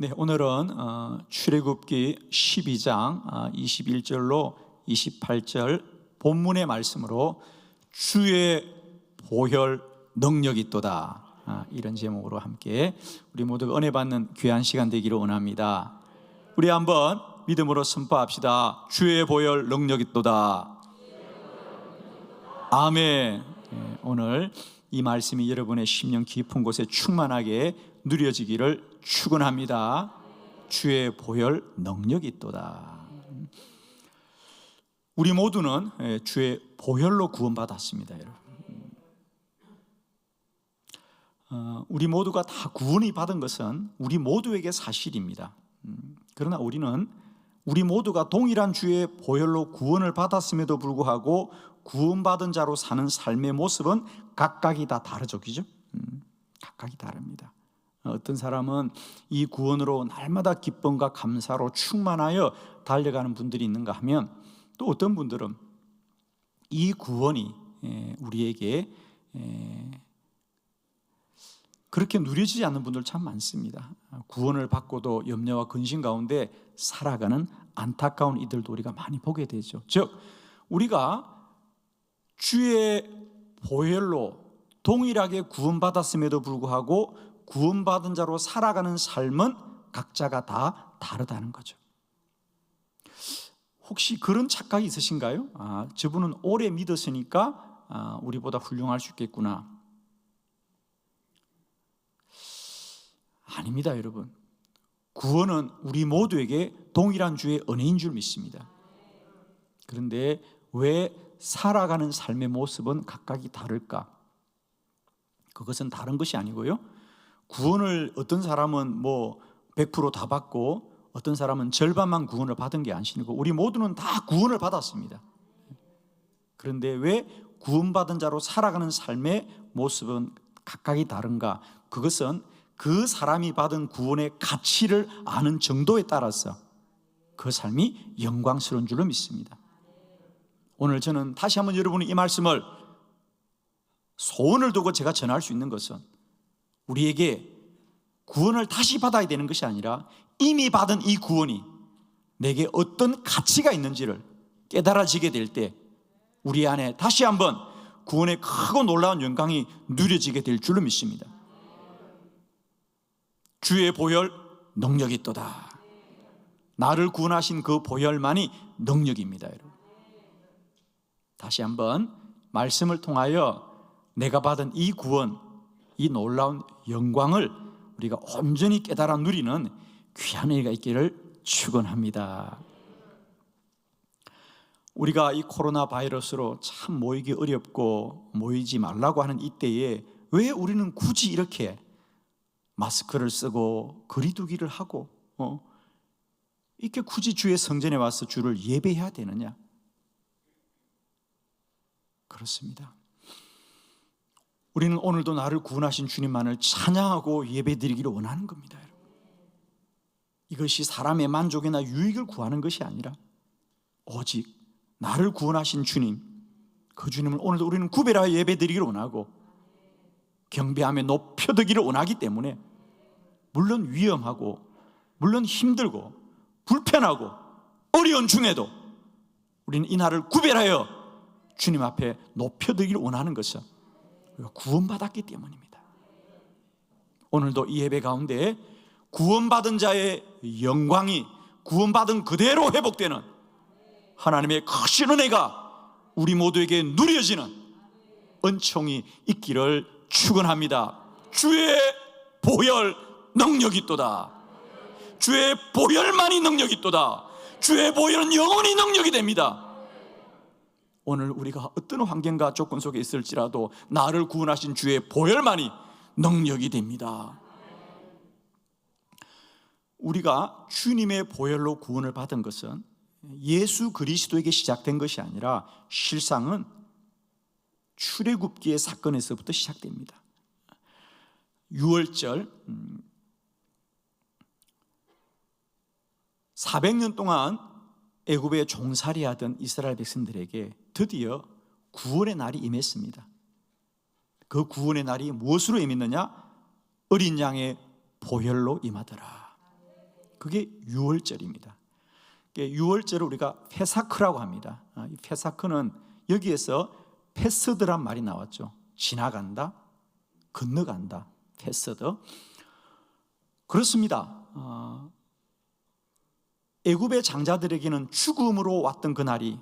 네, 오늘은 출애굽기 12장 21절로 28절 본문의 말씀으로 주의 보혈 능력이 있도다, 이런 제목으로 함께 우리 모두가 은혜 받는 귀한 시간 되기를 원합니다. 우리 한번 믿음으로 선포합시다. 주의 보혈 능력이 있도다. 아멘. 오늘 이 말씀이 여러분의 심령 깊은 곳에 충만하게 누려지기를 축원합니다. 주의 보혈 능력이 있도다. 우리 모두는 주의 보혈로 구원받았습니다, 여러분. 우리 모두가 다 구원이 받은 것은 우리 모두에게 사실입니다. 그러나 우리 모두가 동일한 주의 보혈로 구원을 받았음에도 불구하고 구원받은 자로 사는 삶의 모습은 각각이 다 다르죠, 그죠? 각각이 다릅니다. 어떤 사람은 이 구원으로 날마다 기쁨과 감사로 충만하여 달려가는 분들이 있는가 하면, 또 어떤 분들은 이 구원이 우리에게 그렇게 누려지지 않는 분들 참 많습니다. 구원을 받고도 염려와 근심 가운데 살아가는 안타까운 이들도 우리가 많이 보게 되죠. 즉, 우리가 주의 보혈로 동일하게 구원받았음에도 불구하고 구원받은 자로 살아가는 삶은 각자가 다 다르다는 거죠. 혹시 그런 착각이 있으신가요? 저분은 오래 믿었으니까 우리보다 훌륭할 수 있겠구나. 아닙니다, 여러분. 구원은 우리 모두에게 동일한 주의 은혜인 줄 믿습니다. 그런데 왜 살아가는 삶의 모습은 각각이 다를까? 그것은 다른 것이 아니고요, 구원을 어떤 사람은 100% 다 받고 어떤 사람은 절반만 구원을 받은 게 아니고 우리 모두는 다 구원을 받았습니다. 그런데 왜 구원받은 자로 살아가는 삶의 모습은 각각이 다른가? 그것은 그 사람이 받은 구원의 가치를 아는 정도에 따라서 그 삶이 영광스러운 줄로 믿습니다. 오늘 저는 다시 한번 여러분이 이 말씀을 소원을 두고 제가 전할 수 있는 것은, 우리에게 구원을 다시 받아야 되는 것이 아니라 이미 받은 이 구원이 내게 어떤 가치가 있는지를 깨달아지게 될 때 우리 안에 다시 한번 구원의 크고 놀라운 영광이 누려지게 될 줄로 믿습니다. 주의 보혈 능력이 있도다. 나를 구원하신 그 보혈만이 능력입니다, 여러분. 다시 한번 말씀을 통하여 내가 받은 이 구원, 이 놀라운 영광을 우리가 온전히 깨달아 누리는 귀한 은혜가 있기를 축원합니다. 우리가 이 코로나 바이러스로 참 모이기 어렵고 모이지 말라고 하는 이때에 왜 우리는 굳이 이렇게 마스크를 쓰고 거리 두기를 하고 이렇게 굳이 주의 성전에 와서 주를 예배해야 되느냐? 그렇습니다. 우리는 오늘도 나를 구원하신 주님만을 찬양하고 예배드리기를 원하는 겁니다, 여러분. 이것이 사람의 만족이나 유익을 구하는 것이 아니라 오직 나를 구원하신 주님, 그 주님을 오늘도 우리는 구별하여 예배드리기를 원하고 경배하며 높여드리기를 원하기 때문에, 물론 위험하고 물론 힘들고 불편하고 어려운 중에도 우리는 이 날을 구별하여 주님 앞에 높여드리기를 원하는 것은 우리가 구원받았기 때문입니다. 오늘도 이 예배 가운데 구원받은 자의 영광이 구원받은 그대로 회복되는 하나님의 크신 은혜가 우리 모두에게 누려지는 은총이 있기를 축원합니다. 주의 보혈 능력이 있도다. 주의 보혈만이 능력이 있도다. 주의 보혈은 영원히 능력이 됩니다. 오늘 우리가 어떤 환경과 조건 속에 있을지라도 나를 구원하신 주의 보혈만이 능력이 됩니다. 우리가 주님의 보혈로 구원을 받은 것은 예수 그리스도에게 시작된 것이 아니라 실상은 출애굽기의 사건에서부터 시작됩니다. 6월절 400년 동안 애굽에 종살이하던 이스라엘 백성들에게 드디어 구원의 날이 임했습니다. 그 구원의 날이 무엇으로 임했느냐? 어린 양의 보혈로 임하더라. 그게 유월절입니다. 유월절을 우리가 페사크라고 합니다. 이 페사크는 여기에서 페스드란 말이 나왔죠. 지나간다, 건너간다, 페스드. 그렇습니다. 애굽의 장자들에게는 죽음으로 왔던 그날이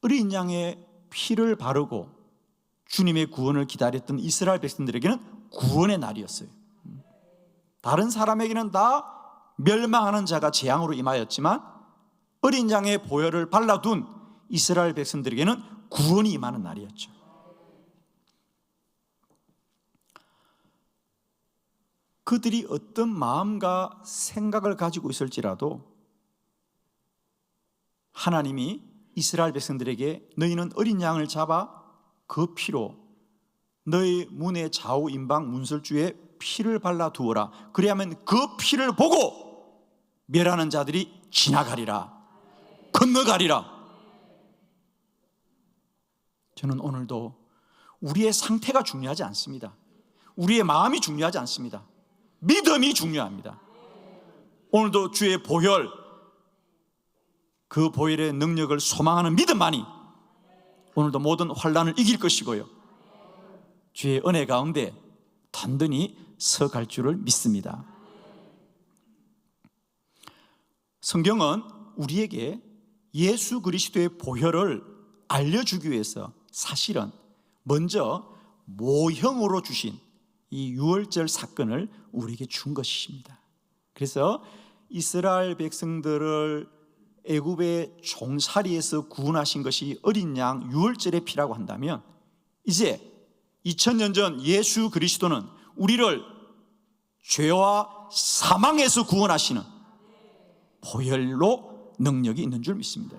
어린 양의 피를 바르고 주님의 구원을 기다렸던 이스라엘 백성들에게는 구원의 날이었어요. 다른 사람에게는 다 멸망하는 자가 재앙으로 임하였지만 어린 양의 보혈을 발라둔 이스라엘 백성들에게는 구원이 임하는 날이었죠. 그들이 어떤 마음과 생각을 가지고 있을지라도 하나님이 이스라엘 백성들에게 너희는 어린 양을 잡아 그 피로 너희 문의 좌우 임방 문설주에 피를 발라두어라. 그리하면 그 피를 보고 멸하는 자들이 지나가리라, 건너가리라. 저는 오늘도 우리의 상태가 중요하지 않습니다. 우리의 마음이 중요하지 않습니다. 믿음이 중요합니다. 오늘도 주의 보혈, 그 보혈의 능력을 소망하는 믿음만이 오늘도 모든 환난을 이길 것이고요, 주의 은혜 가운데 단단히 서갈 줄을 믿습니다. 성경은 우리에게 예수 그리스도의 보혈을 알려주기 위해서 사실은 먼저 모형으로 주신 이 유월절 사건을 우리에게 준 것입니다. 그래서 이스라엘 백성들을 애굽의 종살이에서 구원하신 것이 어린 양 유월절의 피라고 한다면, 이제 2000년 전 예수 그리스도는 우리를 죄와 사망에서 구원하시는 보혈로 능력이 있는 줄 믿습니다.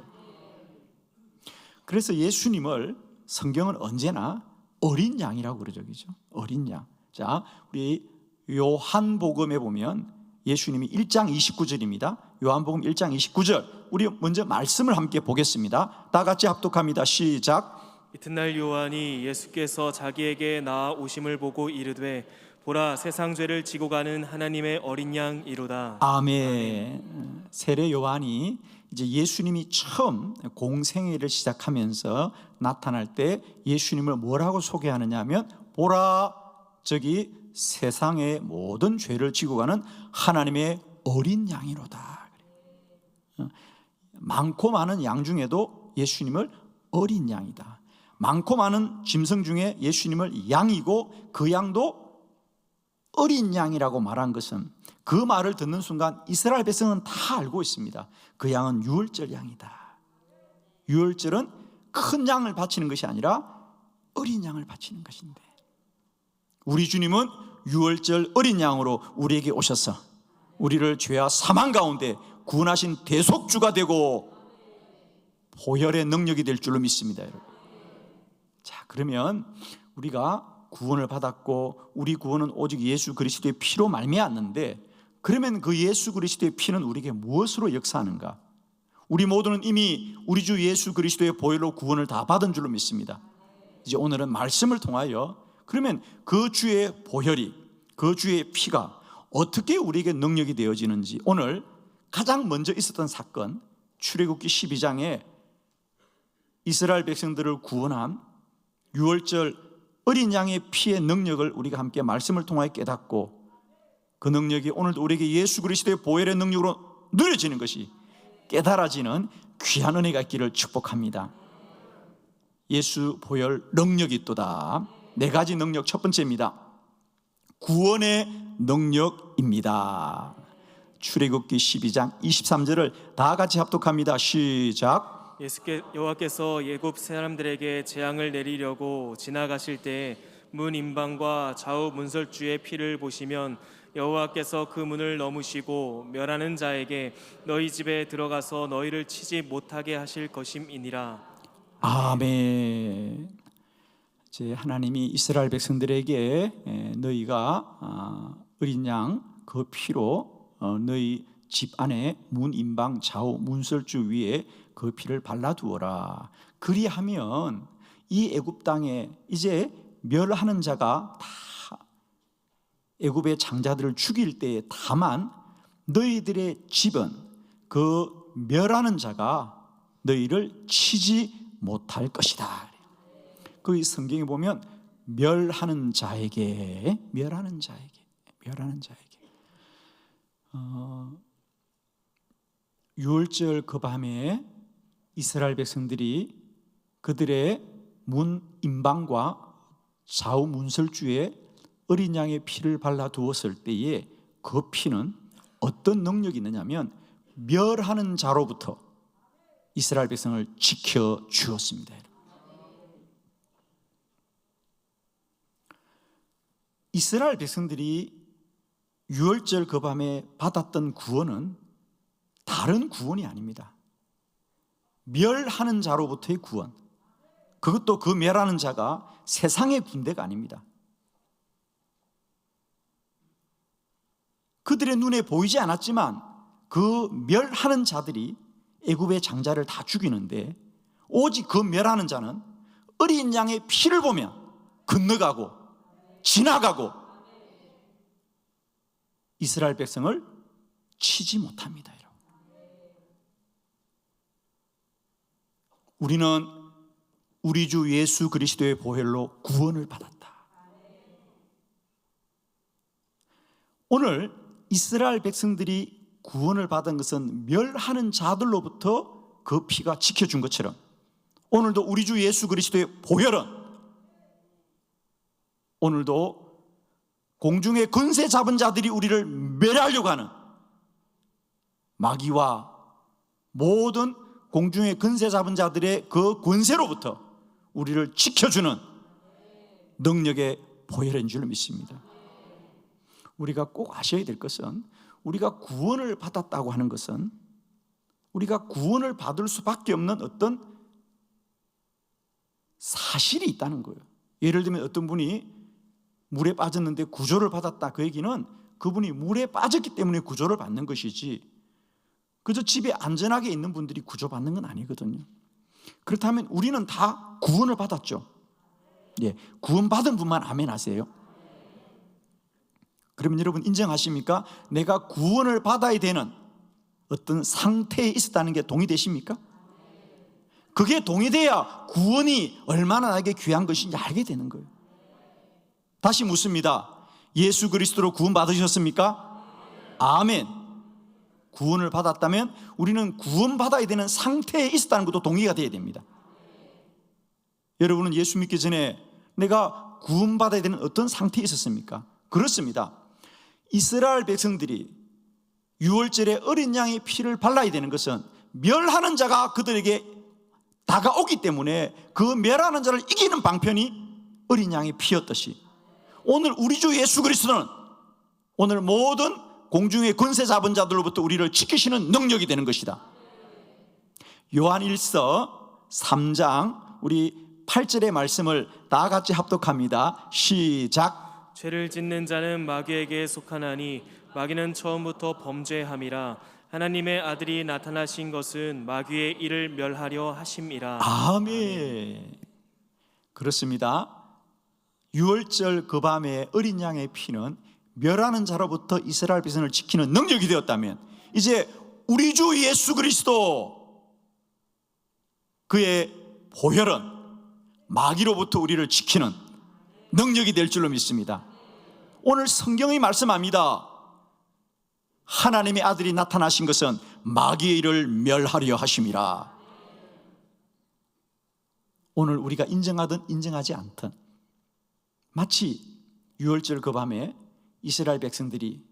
그래서 예수님을 성경은 언제나 어린 양이라고 그러죠. 그죠? 어린 양. 자, 우리 요한복음에 보면 예수님이 1장 29절입니다. 요한복음 1장 29절. 우리 먼저 말씀을 함께 보겠습니다. 다 같이 합독합니다. 시작. 이튿날 요한이 예수께서 자기에게 나아오심을 보고 이르되 보라, 세상 죄를 지고 가는 하나님의 어린 양이로다. 아멘. 세례 요한이 이제 예수님이 처음 공생애를 시작하면서 나타날 때 예수님을 뭐라고 소개하느냐 하면, 보라, 저기 세상의 모든 죄를 지고 가는 하나님의 어린 양이로다. 많고 많은 양 중에도 예수님을 어린 양이다. 많고 많은 짐승 중에 예수님을 양이고 그 양도 어린 양이라고 말한 것은, 그 말을 듣는 순간 이스라엘 백성은 다 알고 있습니다. 그 양은 유월절 양이다. 유월절은 큰 양을 바치는 것이 아니라 어린 양을 바치는 것인데, 우리 주님은 유월절 어린 양으로 우리에게 오셔서 우리를 죄와 사망 가운데 구원하신 대속주가 되고 보혈의 능력이 될 줄로 믿습니다, 여러분. 자, 그러면 우리가 구원을 받았고 우리 구원은 오직 예수 그리스도의 피로 말미암는데, 그러면 그 예수 그리스도의 피는 우리에게 무엇으로 역사하는가? 우리 모두는 이미 우리 주 예수 그리스도의 보혈로 구원을 다 받은 줄로 믿습니다. 이제 오늘은 말씀을 통하여 그러면 그 주의 보혈이, 그 주의 피가 어떻게 우리에게 능력이 되어지는지, 오늘 가장 먼저 있었던 사건, 출애굽기 12장에 이스라엘 백성들을 구원한 유월절 어린 양의 피의 능력을 우리가 함께 말씀을 통하여 깨닫고, 그 능력이 오늘도 우리에게 예수 그리스도의 보혈의 능력으로 누려지는 것이 깨달아지는 귀한 은혜가 있기를 축복합니다. 예수 보혈 능력이 있도다. 4가지 능력. 첫 번째입니다. 구원의 능력입니다. 출애굽기 12장 23절을 다 같이 합독합니다. 시작. 여호와께서 애굽 사람들에게 재앙을 내리려고 지나가실 때 문 임방과 좌우 문설주의 피를 보시면 여호와께서 그 문을 넘으시고 멸하는 자에게 너희 집에 들어가서 너희를 치지 못하게 하실 것임이니라. 아멘. 이제 하나님이 이스라엘 백성들에게 너희가 어린 양 그 피로 너희 집 안에 문 임방 좌우 문설주 위에 그 피를 발라두어라. 그리하면 이 애굽 땅에 이제 멸하는 자가 다 애굽의 장자들을 죽일 때에 다만 너희들의 집은 그 멸하는 자가 너희를 치지 못할 것이다. 그 성경에 보면 멸하는 자에게 유월절 그 밤에 이스라엘 백성들이 그들의 문 임방과 좌우 문설주에 어린 양의 피를 발라두었을 때에 그 피는 어떤 능력이 있느냐면 멸하는 자로부터 이스라엘 백성을 지켜주었습니다. 이스라엘 백성들이 유월절 그 밤에 받았던 구원은 다른 구원이 아닙니다. 멸하는 자로부터의 구원, 그것도 그 멸하는 자가 세상의 군대가 아닙니다. 그들의 눈에 보이지 않았지만 그 멸하는 자들이 애굽의 장자를 다 죽이는데 오직 그 멸하는 자는 어린 양의 피를 보면 건너가고 지나가고 이스라엘 백성을 치지 못합니다. 우리는 우리 주 예수 그리스도의 보혈로 구원을 받았다. 오늘 이스라엘 백성들이 구원을 받은 것은 멸하는 자들로부터 그 피가 지켜준 것처럼 오늘도 우리 주 예수 그리스도의 보혈은 오늘도 공중의 권세 잡은 자들이 우리를 멸하려고 하는 마귀와 모든 공중의 권세 잡은 자들의 그 권세로부터 우리를 지켜주는 능력의 보혈인 줄 믿습니다. 우리가 꼭 아셔야 될 것은 우리가 구원을 받았다고 하는 것은 우리가 구원을 받을 수밖에 없는 어떤 사실이 있다는 거예요. 예를 들면 어떤 분이 물에 빠졌는데 구조를 받았다, 그 얘기는 그분이 물에 빠졌기 때문에 구조를 받는 것이지 그저 집에 안전하게 있는 분들이 구조받는 건 아니거든요. 그렇다면 우리는 다 구원을 받았죠. 예, 구원받은 분만 아멘 하세요. 그러면 여러분 인정하십니까? 내가 구원을 받아야 되는 어떤 상태에 있었다는 게 동의되십니까? 그게 동의돼야 구원이 얼마나 나에게 귀한 것인지 알게 되는 거예요. 다시 묻습니다. 예수 그리스도로 구원 받으셨습니까? 아멘. 구원을 받았다면 우리는 구원받아야 되는 상태에 있었다는 것도 동의가 돼야 됩니다. 여러분은 예수 믿기 전에 내가 구원받아야 되는 어떤 상태에 있었습니까? 그렇습니다. 이스라엘 백성들이 유월절에 어린 양의 피를 발라야 되는 것은 멸하는 자가 그들에게 다가오기 때문에 그 멸하는 자를 이기는 방편이 어린 양의 피였듯이 오늘 우리 주 예수 그리스도는 오늘 모든 공중의 권세 잡은 자들로부터 우리를 지키시는 능력이 되는 것이다. 요한 1서 3장 우리 8절의 말씀을 다 같이 합독합니다. 시작. 죄를 짓는 자는 마귀에게 속하나니 마귀는 처음부터 범죄함이라. 하나님의 아들이 나타나신 것은 마귀의 일을 멸하려 하심이라. 아멘. 그렇습니다. 유월절 그 밤에 어린 양의 피는 멸하는 자로부터 이스라엘 백성을 지키는 능력이 되었다면 이제 우리 주 예수 그리스도 그의 보혈은 마귀로부터 우리를 지키는 능력이 될 줄로 믿습니다. 오늘 성경이 말씀합니다. 하나님의 아들이 나타나신 것은 마귀의 일을 멸하려 하심이라. 오늘 우리가 인정하든 인정하지 않든 마치 유월절 그 밤에 이스라엘 백성들이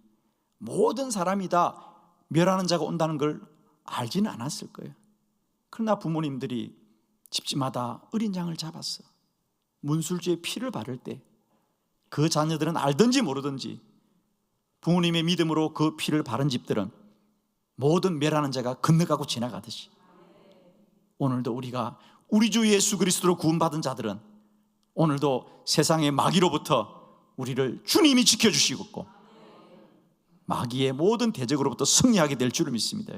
모든 사람이 다 멸하는 자가 온다는 걸 알지는 않았을 거예요. 그러나 부모님들이 집집마다 어린 양을 잡았어. 문술주에 피를 바를 때 그 자녀들은 알든지 모르든지 부모님의 믿음으로 그 피를 바른 집들은 모든 멸하는 자가 건너가고 지나가듯이 오늘도 우리가 우리 주 예수 그리스도로 구원받은 자들은 오늘도 세상의 마귀로부터 우리를 주님이 지켜주시고 마귀의 모든 대적으로부터 승리하게 될 줄을 믿습니다.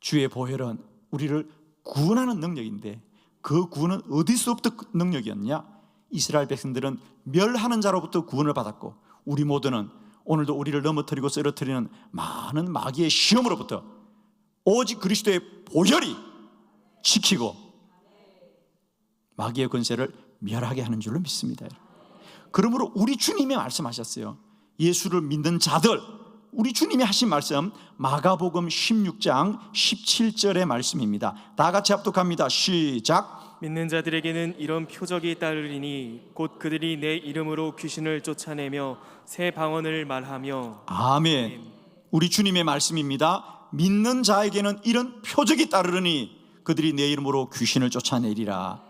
주의 보혈은 우리를 구원하는 능력인데 그 구원은 어디서부터 능력이었냐? 이스라엘 백성들은 멸하는 자로부터 구원을 받았고 우리 모두는 오늘도 우리를 넘어뜨리고 쓰러뜨리는 많은 마귀의 시험으로부터 오직 그리스도의 보혈이 지키고 마귀의 권세를 멸하게 하는 줄로 믿습니다. 그러므로 우리 주님이 말씀하셨어요. 예수를 믿는 자들, 우리 주님이 하신 말씀 마가복음 16장 17절의 말씀입니다. 다 같이 합독합니다. 시작. 믿는 자들에게는 이런 표적이 따르리니 곧 그들이 내 이름으로 귀신을 쫓아내며 새 방언을 말하며. 아멘. 우리 주님의 말씀입니다. 믿는 자에게는 이런 표적이 따르니 그들이 내 이름으로 귀신을 쫓아내리라.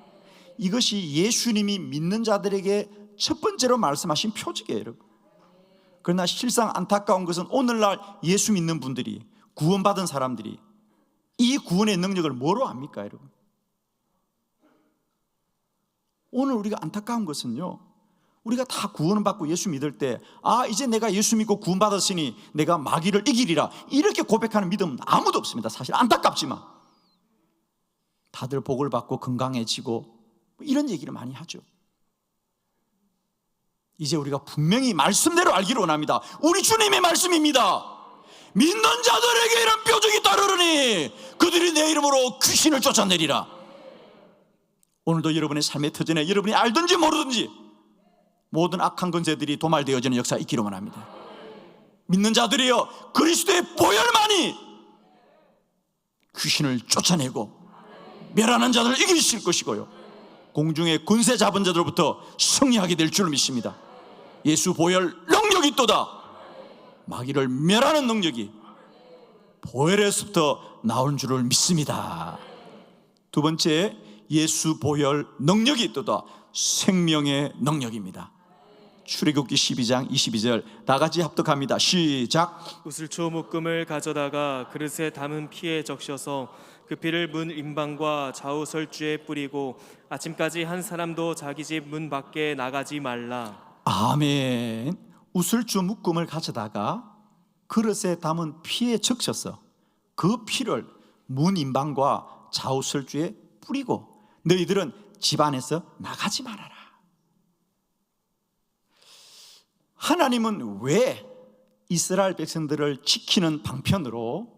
이것이 예수님이 믿는 자들에게 첫 번째로 말씀하신 표적이에요, 여러분. 그러나 실상 안타까운 것은 오늘날 예수 믿는 분들이, 구원받은 사람들이 이 구원의 능력을 뭐로 압니까, 여러분? 오늘 우리가 안타까운 것은요, 우리가 다 구원을 받고 예수 믿을 때 이제 내가 예수 믿고 구원받았으니 내가 마귀를 이기리라 이렇게 고백하는 믿음은 아무도 없습니다. 사실 안타깝지만 다들 복을 받고 건강해지고 이런 얘기를 많이 하죠. 이제 우리가 분명히 말씀대로 알기를 원합니다. 우리 주님의 말씀입니다. 믿는 자들에게 이런 표적이 따르르니 그들이 내 이름으로 귀신을 쫓아내리라. 오늘도 여러분의 삶의 터전에 여러분이 알든지 모르든지 모든 악한 권세들이 도말되어지는 역사가 있기를 원합니다. 믿는 자들이여, 그리스도의 보혈만이 귀신을 쫓아내고 멸하는 자들을 이기실 것이고요, 공중의 권세 잡은 자들로부터 승리하게 될 줄 믿습니다. 예수 보혈 능력이 있도다. 마귀를 멸하는 능력이 보혈에서부터 나온 줄을 믿습니다. 두 번째, 예수 보혈 능력이 있도다. 생명의 능력입니다. 출애굽기 12장 22절 다 같이 합독합니다. 시작. 우슬초 묶음을 가져다가 그릇에 담은 피에 적셔서 그 피를 문 임방과 좌우 설주에 뿌리고 아침까지 한 사람도 자기 집 문 밖에 나가지 말라. 아멘. 우슬주 묶음을 가져다가 그릇에 담은 피에 적셔서 그 피를 문 임방과 좌우 설주에 뿌리고 너희들은 집안에서 나가지 말아라. 하나님은 왜 이스라엘 백성들을 지키는 방편으로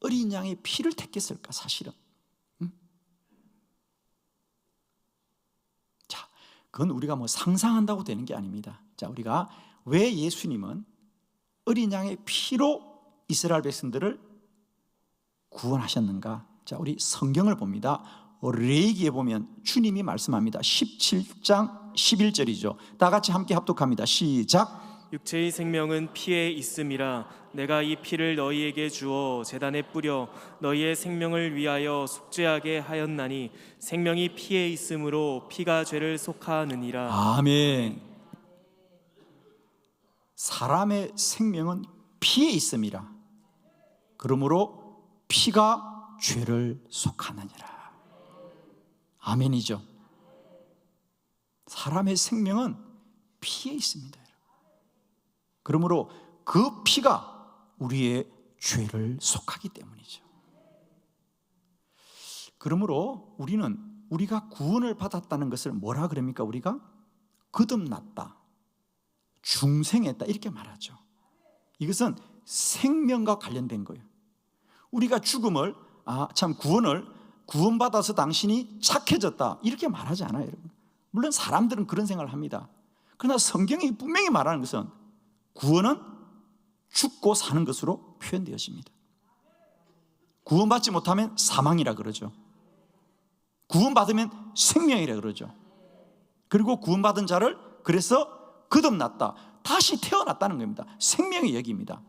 어린 양의 피를 택했을까? 사실은 자, 그건 우리가 상상한다고 되는 게 아닙니다. 자, 우리가 왜 예수님은 어린 양의 피로 이스라엘 백성들을 구원하셨는가? 자, 우리 성경을 봅니다. 레위기에 보면 주님이 말씀합니다. 17장 11절이죠. 다 같이 함께 합독합니다. 시작. 육체의 생명은 피에 있음이라. 내가 이 피를 너희에게 주어 제단에 뿌려 너희의 생명을 위하여 속죄하게 하였나니 생명이 피에 있으므로 피가 죄를 속하느니라. 아멘. 사람의 생명은 피에 있음이라. 그러므로 피가 죄를 속하느니라. 아멘이죠. 사람의 생명은 피에 있습니다. 그러므로 그 피가 우리의 죄를 속하기 때문이죠. 그러므로 우리는 우리가 구원을 받았다는 것을 뭐라 그럽니까? 우리가 거듭났다, 중생했다 이렇게 말하죠. 이것은 생명과 관련된 거예요. 우리가 죽음을 구원받아서 당신이 착해졌다 이렇게 말하지 않아요, 여러분. 물론 사람들은 그런 생각을 합니다. 그러나 성경이 분명히 말하는 것은 구원은 죽고 사는 것으로 표현되어집니다. 구원받지 못하면 사망이라 그러죠. 구원받으면 생명이라 그러죠. 그리고 구원받은 자를 그래서 거듭났다, 다시 태어났다는 겁니다. 생명의 얘기입니다.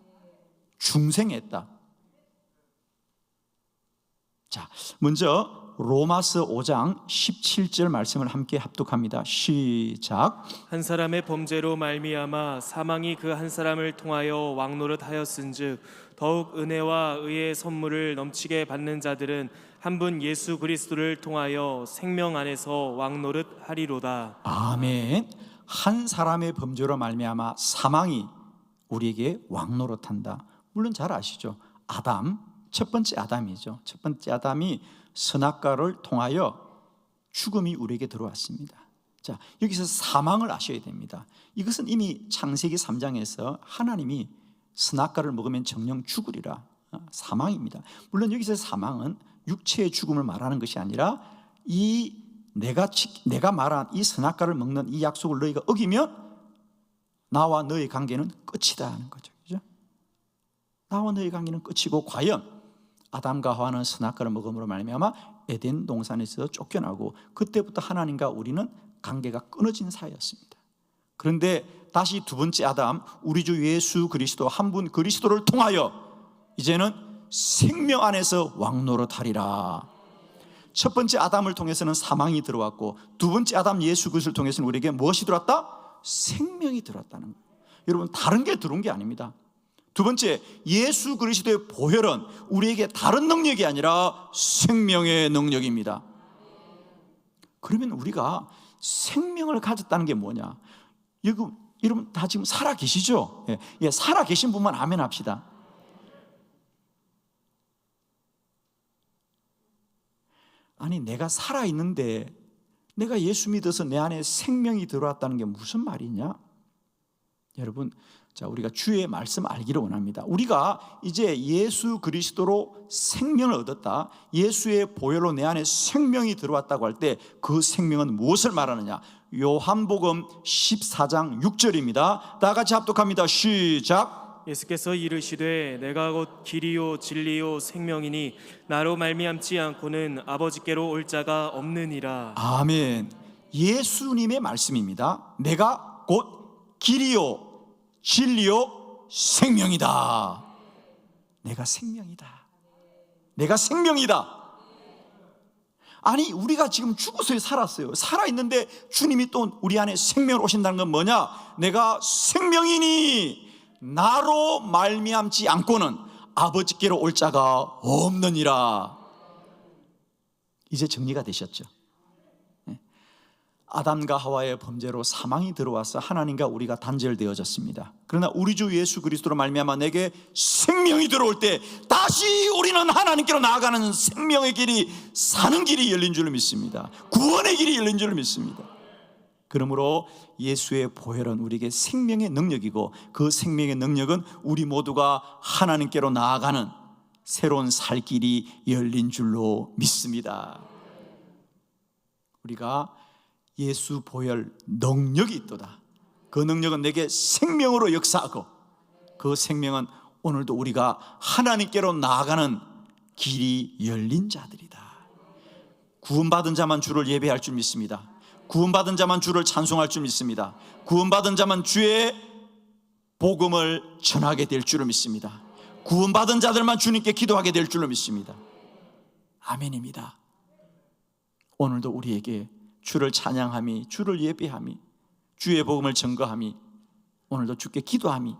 중생했다. 자, 먼저 로마서 5장 17절 말씀을 함께 합독합니다. 시작. 한 사람의 범죄로 말미암아 사망이 그 한 사람을 통하여 왕노릇하였은즉 더욱 은혜와 의의 선물을 넘치게 받는 자들은 한 분 예수 그리스도를 통하여 생명 안에서 왕노릇하리로다. 아멘. 한 사람의 범죄로 말미암아 사망이 우리에게 왕노릇한다. 물론 잘 아시죠. 첫 번째 아담이죠. 첫 번째 아담이 선악과를 통하여 죽음이 우리에게 들어왔습니다. 자, 여기서 사망을 아셔야 됩니다. 이것은 이미 창세기 3장에서 하나님이 선악과를 먹으면 정령 죽으리라, 사망입니다. 물론 여기서 사망은 육체의 죽음을 말하는 것이 아니라 이 내가 말한 이 선악과를 먹는 이 약속을 너희가 어기면 나와 너의 관계는 끝이다 하는 거죠. 그죠? 나와 너의 관계는 끝이고, 과연 아담과 하와는 선악과를 먹음으로 말미암아 에덴 동산에서 쫓겨나고 그때부터 하나님과 우리는 관계가 끊어진 사이였습니다. 그런데 다시 두 번째 아담, 우리 주 예수 그리스도 한 분 그리스도를 통하여 이제는 생명 안에서 왕노릇하리라. 첫 번째 아담을 통해서는 사망이 들어왔고, 두 번째 아담 예수 그리스도를 통해서는 우리에게 무엇이 들어왔다? 생명이 들어왔다는 거예요. 여러분, 다른 게 들어온 게 아닙니다. 두 번째, 예수 그리스도의 보혈은 우리에게 다른 능력이 아니라 생명의 능력입니다. 그러면 우리가 생명을 가졌다는 게 뭐냐? 여러분 다 지금 살아 계시죠? 예, 살아 계신 분만 아멘 합시다. 아니, 내가 살아 있는데 내가 예수 믿어서 내 안에 생명이 들어왔다는 게 무슨 말이냐? 여러분, 자, 우리가 주의 말씀 알기를 원합니다. 우리가 이제 예수 그리스도로 생명을 얻었다, 예수의 보혈로 내 안에 생명이 들어왔다고 할 때 그 생명은 무엇을 말하느냐? 요한복음 14장 6절입니다. 다 같이 합독합니다. 시작. 예수께서 이르시되 내가 곧 길이요 진리요 생명이니 나로 말미암지 않고는 아버지께로 올 자가 없느니라. 아멘. 예수님의 말씀입니다. 내가 곧 길이요 진리요 생명이다. 내가 생명이다. 내가 생명이다. 아니, 우리가 지금 죽어서 살았어요. 살아있는데 주님이 또 우리 안에 생명을 오신다는 건 뭐냐? 내가 생명이니 나로 말미암지 않고는 아버지께로 올 자가 없느니라. 이제 정리가 되셨죠? 아담과 하와의 범죄로 사망이 들어와서 하나님과 우리가 단절되어졌습니다. 그러나 우리 주 예수 그리스도로 말미암아 내게 생명이 들어올 때 다시 우리는 하나님께로 나아가는 생명의 길이, 사는 길이 열린 줄로 믿습니다. 구원의 길이 열린 줄로 믿습니다. 그러므로 예수의 보혈은 우리에게 생명의 능력이고, 그 생명의 능력은 우리 모두가 하나님께로 나아가는 새로운 살 길이 열린 줄로 믿습니다. 우리가 예수 보혈 능력이 있도다. 그 능력은 내게 생명으로 역사하고, 그 생명은 오늘도 우리가 하나님께로 나아가는 길이 열린 자들이다. 구원받은 자만 주를 예배할 줄 믿습니다. 구원받은 자만 주를 찬송할 줄 믿습니다. 구원받은 자만 주의 복음을 전하게 될 줄을 믿습니다. 구원받은 자들만 주님께 기도하게 될 줄로 믿습니다. 아멘입니다. 오늘도 우리에게 주를 찬양함이, 주를 예배함이, 주의 복음을 증거함이, 오늘도 주께 기도함이,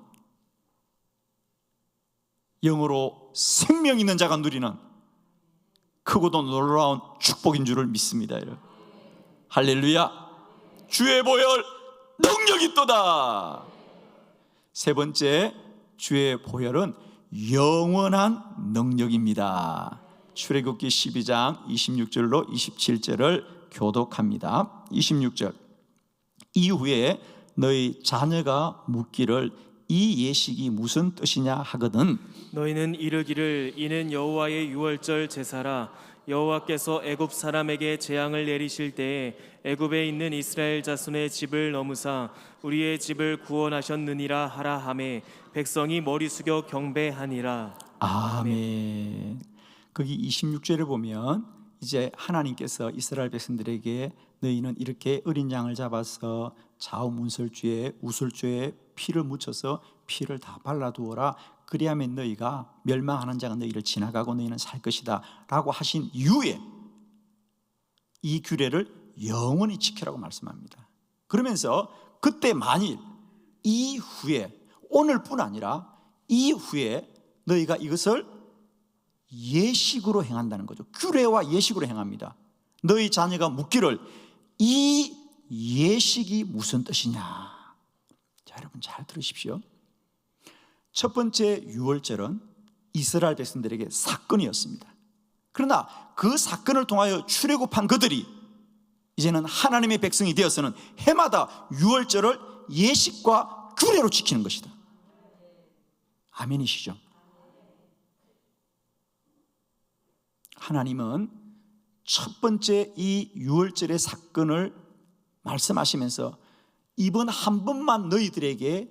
영으로 생명 있는 자가 누리는 크고도 놀라운 축복인 줄을 믿습니다. 여러분, 할렐루야. 주의 보혈 능력 있도다. 세 번째, 주의 보혈은 영원한 능력입니다. 출애굽기 12장 26절로 27절을 교독합니다. 26절. 이후에 너희 자녀가 묻기를 이 예식이 무슨 뜻이냐 하거든 너희는 이르기를 이는 여호와의 유월절 제사라. 여호와께서 애굽 사람에게 재앙을 내리실 때에 애굽에 있는 이스라엘 자손의 집을 넘으사 우리의 집을 구원하셨느니라 하라 하매 백성이 머리 숙여 경배하니라. 아멘. 거기 26절에 보면 이제 하나님께서 이스라엘 백성들에게 너희는 이렇게 어린 양을 잡아서 좌우 문설주에 우설주에 피를 묻혀서 피를 다 발라두어라. 그리하면 너희가 멸망하는 자가 너희를 지나가고 너희는 살 것이다 라고 하신 이후에 이 규례를 영원히 지키라고 말씀합니다. 그러면서 그때 만일 이후에, 오늘뿐 아니라 이후에 너희가 이것을 예식으로 행한다는 거죠. 규례와 예식으로 행합니다. 너희 자녀가 묻기를 이 예식이 무슨 뜻이냐. 자, 여러분 잘 들으십시오. 첫 번째 유월절은 이스라엘 백성들에게 사건이었습니다. 그러나 그 사건을 통하여 출애굽한 그들이 이제는 하나님의 백성이 되어서는 해마다 유월절을 예식과 규례로 지키는 것이다. 아멘이시죠? 하나님은 첫 번째 이 유월절의 사건을 말씀하시면서 이번 한 번만 너희들에게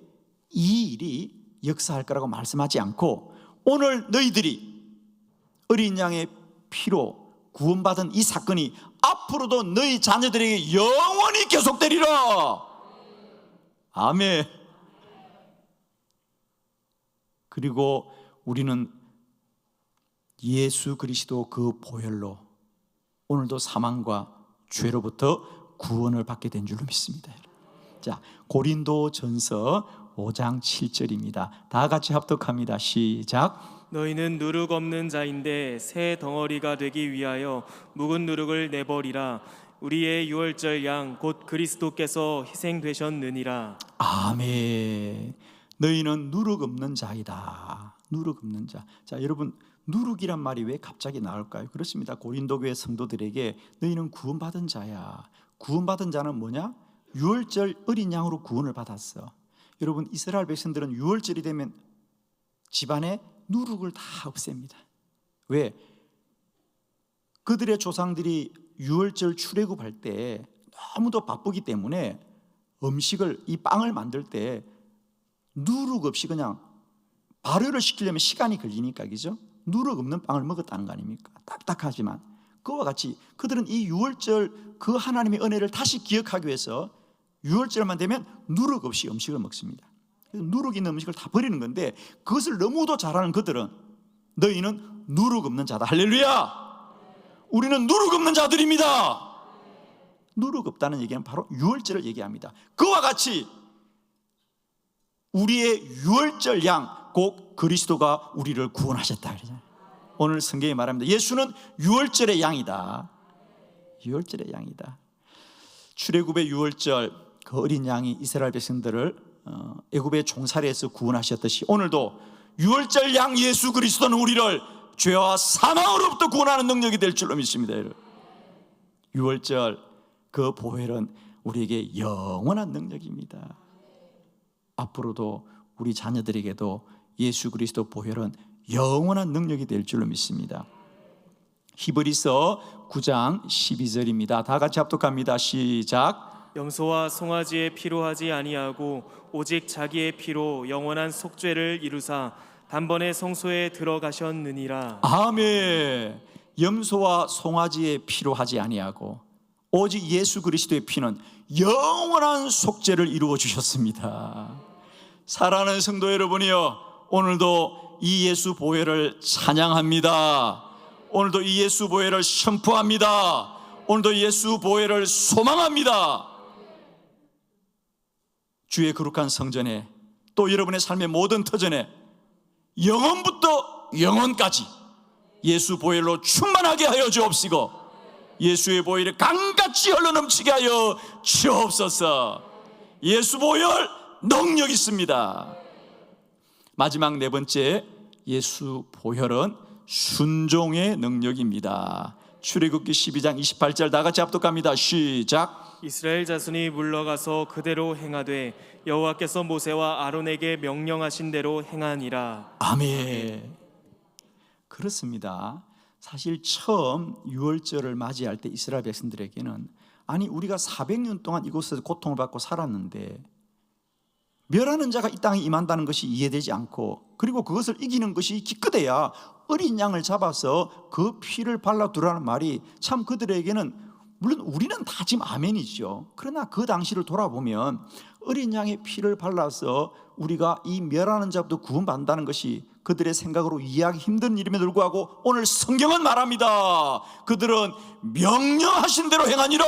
이 일이 역사할 거라고 말씀하지 않고 오늘 너희들이 어린 양의 피로 구원받은 이 사건이 앞으로도 너희 자녀들에게 영원히 계속되리라. 아멘. 그리고 우리는 예수 그리스도 그 보혈로 오늘도 사망과 죄로부터 구원을 받게 된 줄로 믿습니다. 자, 고린도전서 5장 7절입니다. 다 같이 합독합니다. 시작. 너희는 누룩 없는 자인데 새 덩어리가 되기 위하여 묵은 누룩을 내버리라. 우리의 유월절 양 곧 그리스도께서 희생되셨느니라. 아멘. 너희는 누룩 없는 자이다. 누룩 없는 자. 자, 여러분, 누룩이란 말이 왜 갑자기 나올까요? 그렇습니다. 고린도 교회 성도들에게 너희는 구원받은 자야. 구원받은 자는 뭐냐? 유월절 어린 양으로 구원을 받았어. 여러분, 이스라엘 백성들은 유월절이 되면 집안에 누룩을 다 없앱니다. 왜? 그들의 조상들이 유월절 출애굽할 때 너무도 바쁘기 때문에 음식을, 이 빵을 만들 때 누룩 없이 그냥 발효를 시키려면 시간이 걸리니까, 그죠? 누룩 없는 빵을 먹었다는 거 아닙니까? 딱딱하지만 그와 같이 그들은 이 유월절 그 하나님의 은혜를 다시 기억하기 위해서 유월절만 되면 누룩 없이 음식을 먹습니다. 누룩 있는 음식을 다 버리는 건데 그것을 너무도 잘하는 그들은 너희는 누룩 없는 자다. 할렐루야. 우리는 누룩 없는 자들입니다. 누룩 없다는 얘기는 바로 유월절을 얘기합니다. 그와 같이 우리의 유월절 양 곧 그리스도가 우리를 구원하셨다. 오늘 성경이 말합니다. 예수는 유월절의 양이다. 유월절의 양이다. 출애굽의 유월절, 그 어린 양이 이스라엘 백성들을 애굽의 종살이에서 구원하셨듯이 오늘도 유월절 양 예수 그리스도는 우리를 죄와 사망으로부터 구원하는 능력이 될 줄로 믿습니다. 유월절 그 보혈은 우리에게 영원한 능력입니다. 앞으로도 우리 자녀들에게도 예수 그리스도 보혈은 영원한 능력이 될 줄로 믿습니다. 히브리서 9장 12절입니다. 다 같이 합독합니다. 시작. 염소와 송아지의 피로 하지 아니하고 오직 자기의 피로 영원한 속죄를 이루사 단번에 성소에 들어가셨느니라. 아멘. 염소와 송아지의 피로 하지 아니하고 오직 예수 그리스도의 피는 영원한 속죄를 이루어 주셨습니다. 사랑하는 성도 여러분이여, 오늘도 이 예수 보혈을 찬양합니다. 오늘도 이 예수 보혈을 선포합니다. 오늘도 예수 보혈을 소망합니다. 주의 거룩한 성전에 또 여러분의 삶의 모든 터전에 영원부터 영원까지 예수 보혈로 충만하게 하여 주옵시고 예수의 보혈이 강같이 흘러넘치게 하여 주옵소서. 예수 보혈 능력 있습니다. 마지막 네 번째, 예수 보혈은 순종의 능력입니다. 출애굽기 12장 28절 다 같이 합독합니다. 시작. 이스라엘 자손이 물러가서 그대로 행하되 여호와께서 모세와 아론에게 명령하신 대로 행하니라. 아멘. 그렇습니다. 사실 처음 유월절을 맞이할 때 이스라엘 백성들에게는 아니 우리가 400년 동안 이곳에서 고통을 받고 살았는데 멸하는 자가 이 땅에 임한다는 것이 이해되지 않고 그리고 그것을 이기는 것이 기껏해야 어린 양을 잡아서 그 피를 발라두라는 말이 참 그들에게는 물론 우리는 다 지금 아멘이죠. 그러나 그 당시를 돌아보면 어린 양의 피를 발라서 우리가 이 멸하는 자부터 구원받는다는 것이 그들의 생각으로 이해하기 힘든 일임에도 불구하고 오늘 성경은 말합니다. 그들은 명령하신 대로 행하니라.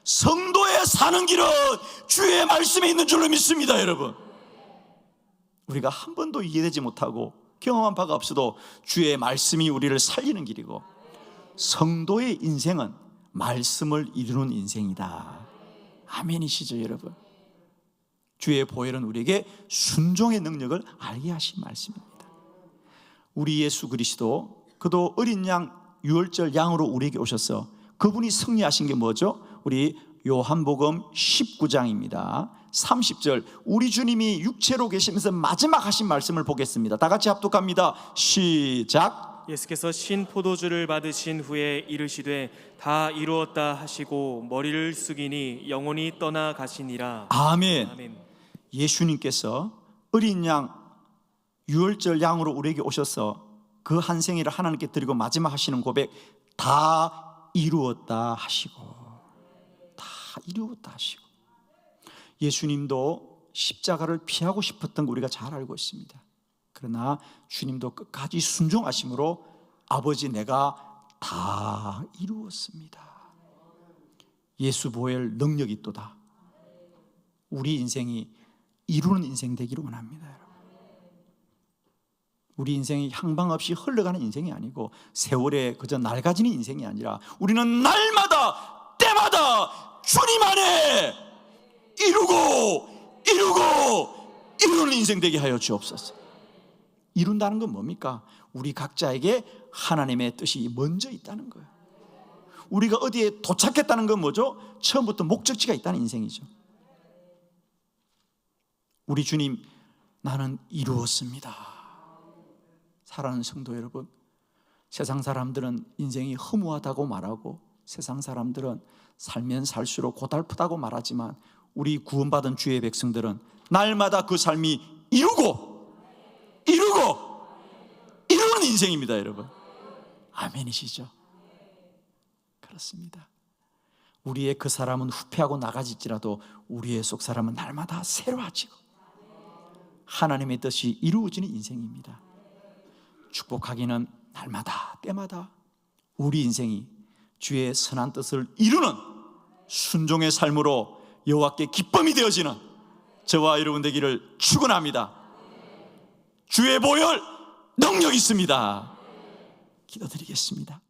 성도의 사는 길은 주의 말씀에 있는 줄로 믿습니다. 여러분, 우리가 한 번도 이해되지 못하고 경험한 바가 없어도 주의 말씀이 우리를 살리는 길이고 성도의 인생은 말씀을 이루는 인생이다. 아멘이시죠 여러분? 주의 보혈은 우리에게 순종의 능력을 알게 하신 말씀입니다. 우리 예수 그리스도 그도 어린 양 유월절 양으로 우리에게 오셔서 그분이 승리하신 게 뭐죠? 우리 요한복음 19장입니다 30절, 우리 주님이 육체로 계시면서 마지막 하신 말씀을 보겠습니다. 다 같이 합독합니다. 시작. 예수께서 신 포도주를 받으신 후에 이르시되 다 이루었다 하시고 머리를 숙이니 영혼이 떠나 가시니라. 아멘. 아멘. 예수님께서 어린 양 유월절 양으로 우리에게 오셔서 그 한 생애를 하나님께 드리고 마지막 하시는 고백, 다 이루었다 하시고, 다 이루었다 하시고. 예수님도 십자가를 피하고 싶었던 거 우리가 잘 알고 있습니다. 그러나 주님도 끝까지 순종하심으로 아버지 내가 다 이루었습니다. 예수 보혈 능력이 있도다. 우리 인생이 이루는 인생 되기를 원합니다. 여러분. 우리 인생이 향방 없이 흘러가는 인생이 아니고 세월에 그저 낡아지는 인생이 아니라 우리는 날마다 때마다 주님 안에 이루는 인생 되게 하여 주옵소서. 이룬다는 건 뭡니까? 우리 각자에게 하나님의 뜻이 먼저 있다는 거예요. 우리가 어디에 도착했다는 건 뭐죠? 처음부터 목적지가 있다는 인생이죠. 우리 주님, 나는 이루었습니다. 사랑하는 성도 여러분, 세상 사람들은 인생이 허무하다고 말하고 세상 사람들은 살면 살수록 고달프다고 말하지만 우리 구원받은 주의 백성들은 날마다 그 삶이 이루는 인생입니다. 여러분, 아멘이시죠? 그렇습니다. 우리의 그 사람은 후패하고 나가질지라도 우리의 속 사람은 날마다 새로워지고 하나님의 뜻이 이루어지는 인생입니다. 축복하기는 날마다 때마다 우리 인생이 주의 선한 뜻을 이루는 순종의 삶으로 여호와께 기쁨이 되어지는 저와 여러분 되기를 축원합니다. 주의 보혈 능력 있습니다. 기도드리겠습니다.